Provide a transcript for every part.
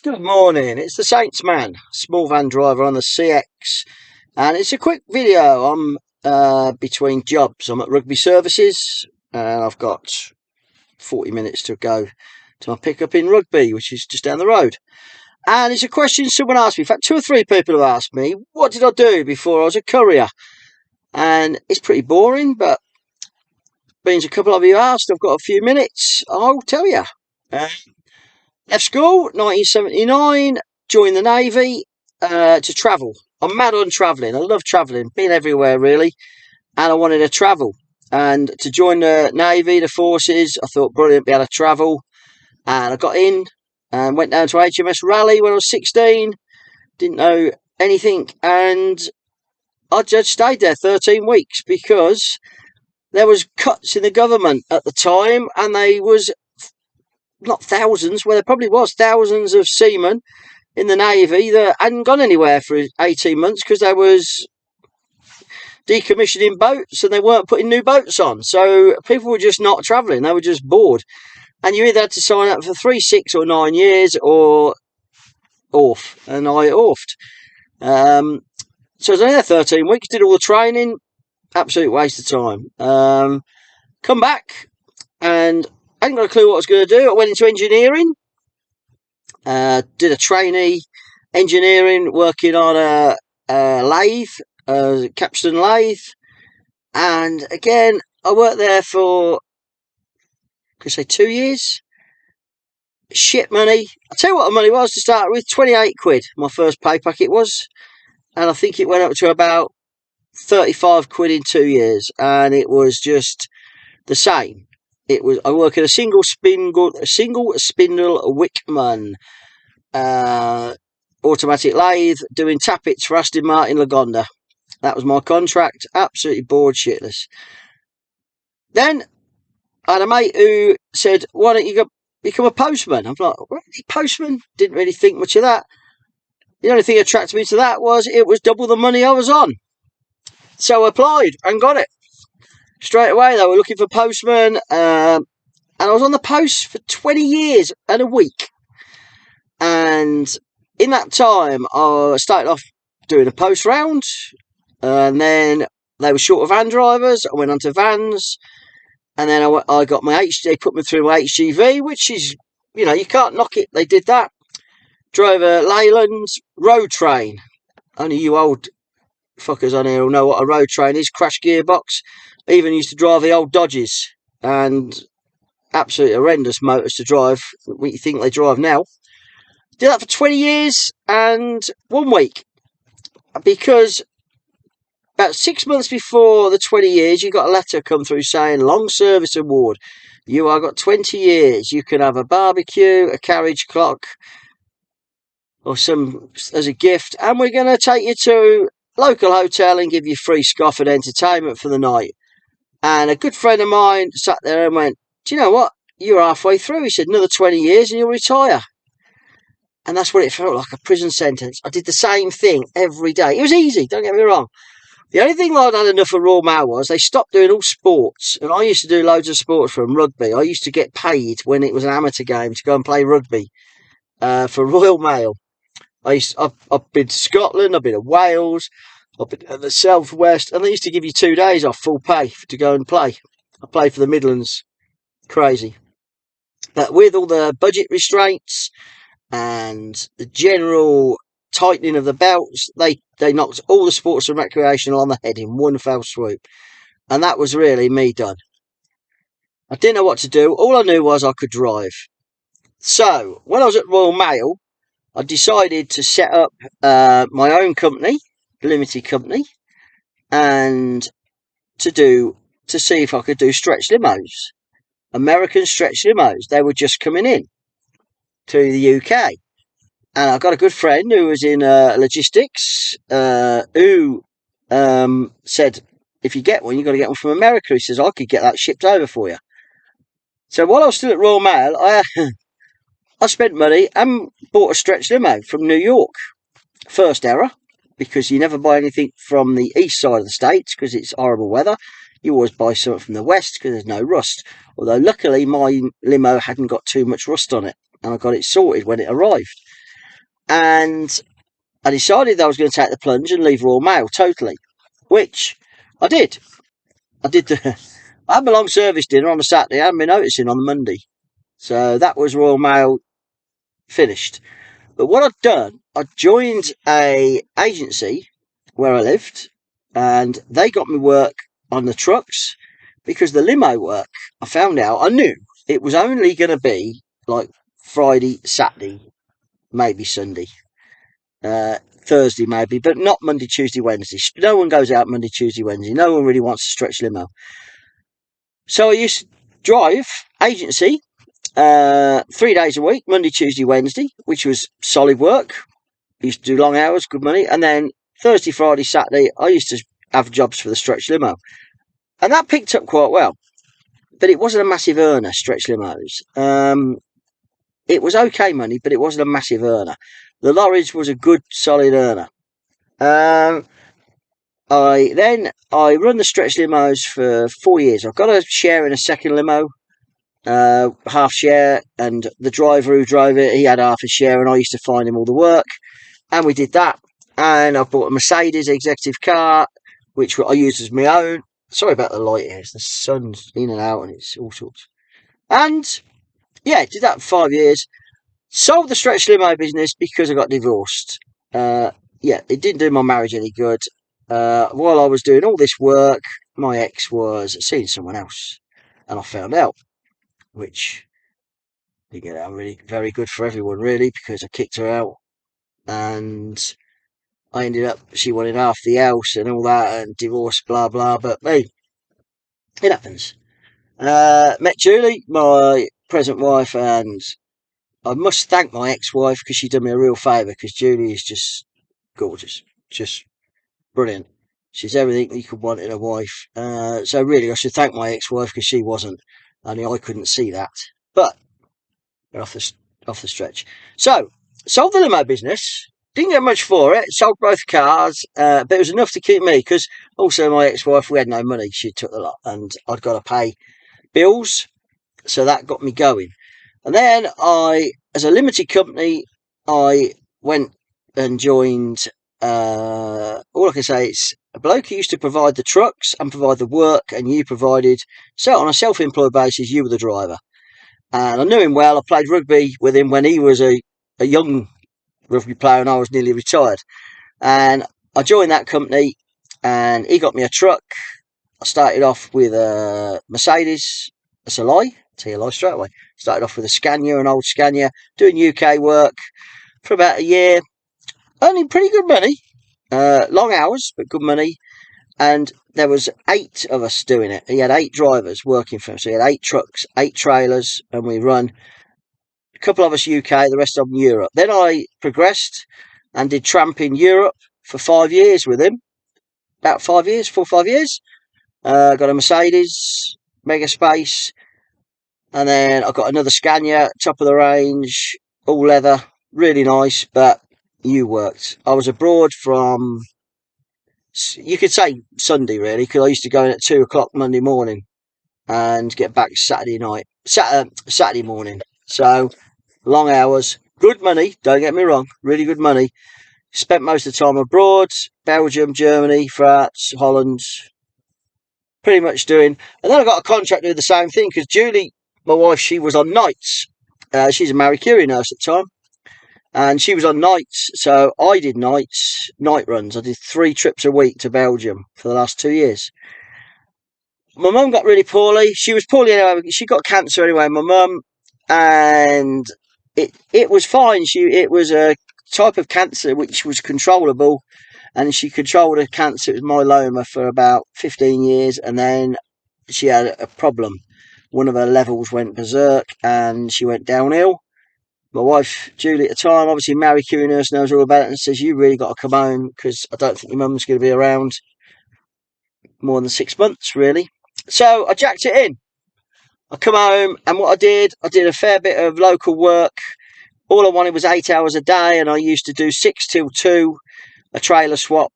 Good morning, it's the Saints man, small van driver on the CX, and it's a quick video. I'm between jobs. I'm at Rugby Services, and I've got 40 minutes to go to my pickup in Rugby, which is just down the road. And it's a question someone asked me. In fact, two or three people have asked me, what did I do before I was a courier? And it's pretty boring, but being a couple of you asked, I've got a few minutes, I'll tell you. Left school, 1979, joined the Navy to travel. I'm mad on travelling. I love travelling, been everywhere really, and I wanted to travel. And to join the Navy, the forces, I thought brilliant, be able to travel. And I got in and went down to HMS Raleigh when I was 16. Didn't know anything, and I just stayed there 13 weeks because there was cuts in the government at the time, and they was not thousands, well, there probably was thousands of seamen in the Navy that hadn't gone anywhere for 18 months because they was decommissioning boats and they weren't putting new boats on. So people were just not travelling, they were just bored. And you either had to sign up for 3, 6 or 9 years or off. And I offed. So I was only there 13 weeks, did all the training, absolute waste of time. Come back and I hadn't got a clue what I was going to do. I went into engineering, did a trainee engineering, working on a lathe, a capstan lathe, and again I worked there for, could I say 2 years? Shit money. I'll tell you what the money was to start with, 28 quid. My first pay packet was, and I think it went up to about 35 quid in 2 years, and it was just the same. I work at a single spindle Wickman automatic lathe, doing tappets for Aston Martin Lagonda. That was my contract. Absolutely bored shitless. Then I had a mate who said, "Why don't you go become a postman?" I'm like, "Really, postman?" Didn't really think much of that. The only thing that attracted me to that was it was double the money I was on. So I applied and got it. Straight away, they were looking for postmen, and I was on the post for 20 years and a week. And in that time, I started off doing a post round, and then they were short of van drivers. I went on to vans, and then I got my they put me through my HGV, which is, you can't knock it. They did that. Drove a Leyland road train. Only you old fuckers on here will know what a road train is. Crash gearbox. I even used to drive the old Dodges, and absolutely horrendous motors to drive. What you think they drive now? Did that for 20 years and 1 week, because about 6 months before the 20 years, you got a letter come through saying long service award. You are got 20 years. You can have a barbecue, a carriage clock, or some as a gift, and we're going to take you to local hotel and give you free scoff and entertainment for the night. And a good friend of mine sat there and went, "Do you know what? You're halfway through." He said, "Another 20 years and you'll retire." And that's what it felt like, a prison sentence. I did the same thing every day. It was easy, don't get me wrong. The only thing I'd had enough of Royal Mail was they stopped doing all sports. And I used to do loads of sports from rugby. I used to get paid when it was an amateur game to go and play rugby for Royal Mail. I've been to Scotland, I've been to Wales, I've been to the South West, and they used to give you 2 days off full pay to go and play. I played for the Midlands. Crazy. But with all the budget restraints and the general tightening of the belts, they knocked all the sports and recreational on the head in one fell swoop. And that was really me done. I didn't know what to do. All I knew was I could drive. So, when I was at Royal Mail, I decided to set up my own company, limited company, and to see if I could do stretch limos. American stretch limos. They were just coming in to the UK. And I got a good friend who was in logistics, who said, "If you get one, you've got to get one from America." He says, "I could get that shipped over for you." So while I was still at Royal Mail, I spent money and bought a stretch limo from New York. First error, because you never buy anything from the east side of the States because it's horrible weather. You always buy something from the west because there's no rust. Although luckily my limo hadn't got too much rust on it, and I got it sorted when it arrived. and I decided that I was going to take the plunge and leave Royal Mail totally, which I did. I had my long service dinner on a Saturday and my noticing on the Monday. So that was Royal Mail finished. But what I'd done, I joined a agency where I lived, and they got me work on the trucks, because the limo work, I found out, I knew it was only going to be like Friday, Saturday, maybe Sunday, Thursday maybe, but not Monday, Tuesday, Wednesday. No one goes out Monday, Tuesday, Wednesday. No one really wants to stretch limo. So I used to drive agency 3 days a week, Monday, Tuesday, Wednesday, which was solid work. Used to do long hours, good money. And then Thursday, Friday, Saturday, I used to have jobs for the stretch limo. And that picked up quite well. But it wasn't a massive earner, stretch limos. It was okay money, but it wasn't a massive earner. The lorries was a good, solid earner. I run the stretch limos for 4 years. I've got a share in a second limo, half share, and the driver who drove it, he had half a share, and I used to find him all the work, and we did that. And I bought a Mercedes executive car, which I used as my own. Sorry about the light here, the sun's in and out, and it's all sorts. And yeah, did that for 5 years. Sold the stretch limo business because I got divorced. Yeah, it didn't do my marriage any good. While I was doing all this work, my ex was seeing someone else, and I found out, which didn't get out really very good for everyone, really, because I kicked her out, and I ended up, she wanted half the house and all that, and divorce, blah blah. But hey, it happens. Met Julie, my present wife, and I must thank my ex-wife because she did me a real favour, because Julie is just gorgeous, just brilliant. She's everything you could want in a wife. So really, I should thank my ex-wife, because she wasn't. Only I couldn't see that. But we're off the stretch. So sold the limo business. Didn't get much for it. Sold both cars, but it was enough to keep me, because also my ex-wife, we had no money. She took the lot, and I'd got to pay bills, so that got me going. And then as a limited company, I went and joined. All I can say is a bloke who used to provide the trucks and provide the work, and you provided. So on a self-employed basis, you were the driver. And I knew him well. I played rugby with him when he was a young rugby player, and I was nearly retired. And I joined that company, and he got me a truck. I started off with a Mercedes. That's a lie. Tell you a lie straight away. Started off with a Scania, an old Scania, doing UK work for about a year. Earning pretty good money. Long hours, but good money. And there was 8 of us doing it. He had 8 drivers working for him. So he had 8 trucks, 8 trailers, and we run. A couple of us UK, the rest of them Europe. Then I progressed and did tramp in Europe for 5 years with him. About 5 years, 4 or 5 years. Got a Mercedes, mega space. And then I got another Scania, top of the range, all leather, really nice, but you worked. I was abroad from, you could say Sunday really, because I used to go in at 2 o'clock Monday morning and get back Saturday night, Saturday morning. So long hours, good money, don't get me wrong, really good money. Spent most of the time abroad, Belgium, Germany, France, Holland, pretty much doing. And then I got a contract to do the same thing, because Julie, my wife, she was on nights. She's a Marie Curie nurse at the time, and she was on nights, so I did night runs. I did 3 trips a week to Belgium for the last 2 years. My mum got really poorly. She was poorly anyway. She got cancer anyway, my mum, and it was fine. It was a type of cancer which was controllable, and she controlled her cancer. It was myeloma for about 15 years, and then she had a problem. One of her levels went berserk, and she went downhill. My wife, Julie, at the time, obviously Marie Curie nurse, knows all about it, and says, you really got to come home, because I don't think your mum's going to be around more than 6 months, really. So I jacked it in. I come home, and what I did a fair bit of local work. All I wanted was 8 hours a day, and I used to do 6 till 2, a trailer swap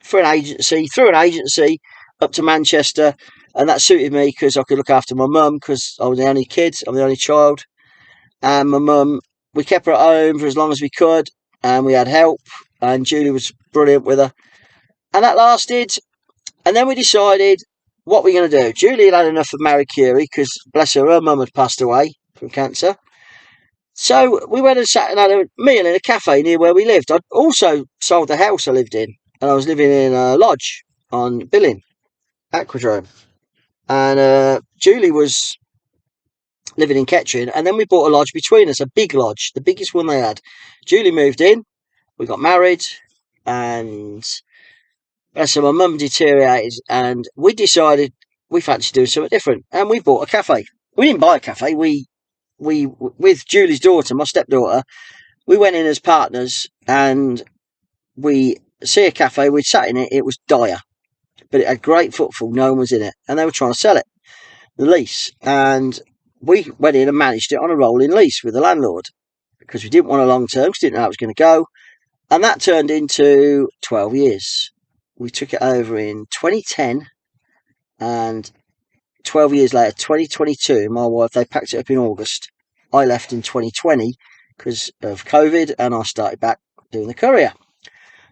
through an agency up to Manchester. And that suited me, because I could look after my mum, because I was the only kid, I'm the only child. And my mum, we kept her at home for as long as we could. and we had help, and Julie was brilliant with her. And that lasted, and then we decided what we're going to do. Julie had enough of Marie Curie, because, bless her mum had passed away from cancer. So we went and sat and had a meal in a cafe near where we lived. I'd also sold the house I lived in, and I was living in a lodge on Billing, Aquadrome. And Julie was living in Kettering, and then we bought a lodge between us, a big lodge, the biggest one they had. Julie moved in, we got married, and so my mum deteriorated, and we decided we fancied doing something different, and we bought a cafe. We didn't buy a cafe, we with Julie's daughter, my stepdaughter, we went in as partners, and we see a cafe, we'd sat in it, it was dire, but it had great footfall, no one was in it, and they were trying to sell it, the lease, and we went in and managed it on a rolling lease with the landlord, because we didn't want a long term, because we didn't know how it was going to go, and that turned into 12 years. We took it over in 2010, and 12 years later, 2022, my wife, they packed it up in August. I left in 2020 because of COVID, and I started back doing the courier.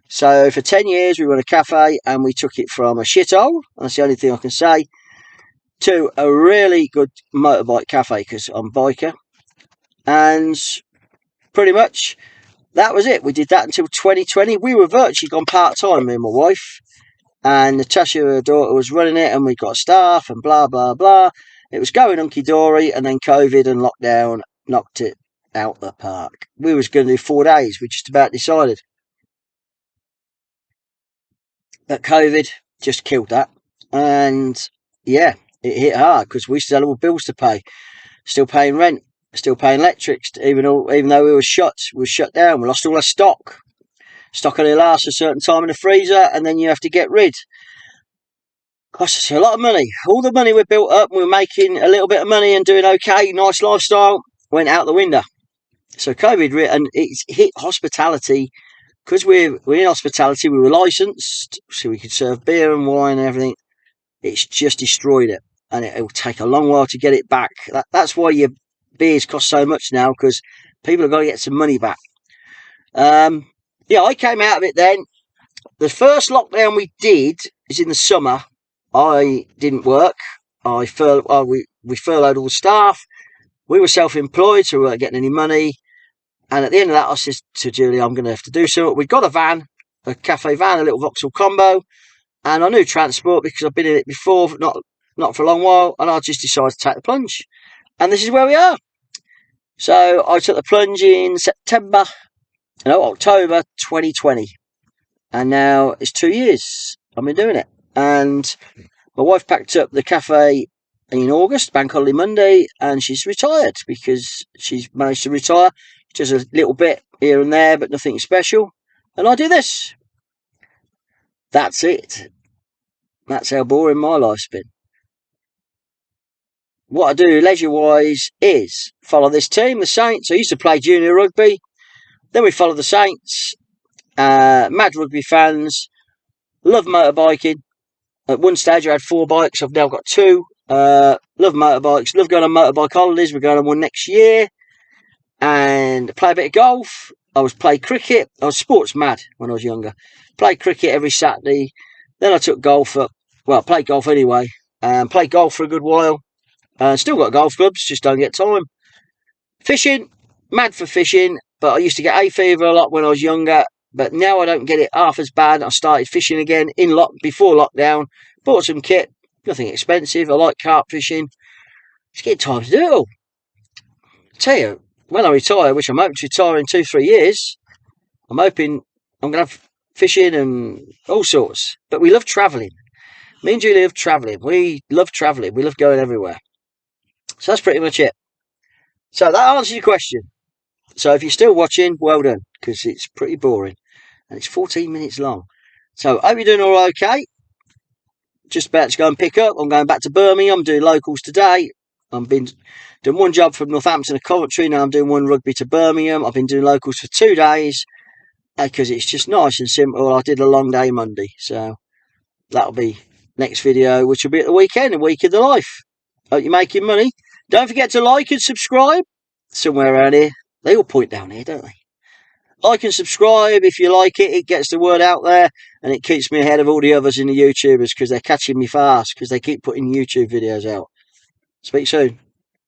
So for 10 years, we run a cafe, and we took it from a shithole, that's the only thing I can say, to a really good motorbike cafe, because I'm a biker. And pretty much that was it. We did that until 2020. We were virtually gone part-time, me and my wife. And Natasha, her daughter, was running it, and we got staff and blah, blah, blah. It was going hunky-dory, and then COVID and lockdown knocked it out the park. We was going to do 4 days. We just about decided. But COVID just killed that. And, yeah, it hit hard, because we still had all bills to pay. Still paying rent. Still paying electrics, even though we were shut down. We lost all our stock. Stock only lasts a certain time in the freezer, and then you have to get rid. Cost us a lot of money. All the money we built up, and we were making a little bit of money and doing okay, nice lifestyle, went out the window. So COVID, and it's hit hospitality, because we're in hospitality, we were licensed, so we could serve beer and wine and everything. It's just destroyed it, and it'll take a long while to get it back. That's why your beers cost so much now, because people have got to get some money back. Yeah, I came out of it then. The first lockdown we did is in the summer. I didn't work. We furloughed all the staff. We were self-employed, so we weren't getting any money. And at the end of that, I said to Julie, I'm going to have to do something. We'd got a van, a cafe van, a little Vauxhall Combo, and I knew transport because I've been in it before, not for a long while, and I just decided to take the plunge. And this is where we are. So I took the plunge in October 2020. And now it's 2 years I've been doing it. And my wife packed up the cafe in August, Bank Holiday Monday, and she's retired, because she's managed to retire just a little bit here and there, but nothing special. And I do this. That's it. That's how boring my life's been. What I do leisure-wise is follow this team, the Saints. I used to play junior rugby. Then we follow the Saints. Mad rugby fans. Love motorbiking. At one stage I had 4 bikes. I've now got 2. Love motorbikes. Love going on motorbike holidays. We're going on one next year. And play a bit of golf. I played cricket. I was sports mad when I was younger. Played cricket every Saturday. Then I took golf up. Well, I played golf anyway. Played golf for a good while. Still got golf clubs, just don't get time. Fishing, mad for fishing, but I used to get hay fever a lot when I was younger, but now I don't get it half as bad. I started fishing again before lockdown, bought some kit, nothing expensive. I like carp fishing. Just get time to do it all. I tell you, when I retire, which I'm hoping to retire in 2-3 years, I'm hoping I'm going to have fishing and all sorts. But we love travelling. Me and Julie love travelling. We love travelling. We love going everywhere. So that's pretty much it. So that answers your question. So if you're still watching, well done, because it's pretty boring. And it's 14 minutes long. So I hope you're doing all okay. Just about to go and pick up. I'm going back to Birmingham. I'm doing locals today. I've been doing one job from Northampton to Coventry. Now I'm doing one rugby to Birmingham. I've been doing locals for 2 days, because it's just nice and simple. I did a long day Monday. So that'll be next video, which will be at the weekend, a week of the life. Hope you're making money. Don't forget to like and subscribe. Somewhere around here. They all point down here, don't they? Like and subscribe if you like it. It gets the word out there, and it keeps me ahead of all the others in the YouTubers, because they're catching me fast, because they keep putting YouTube videos out. Speak soon.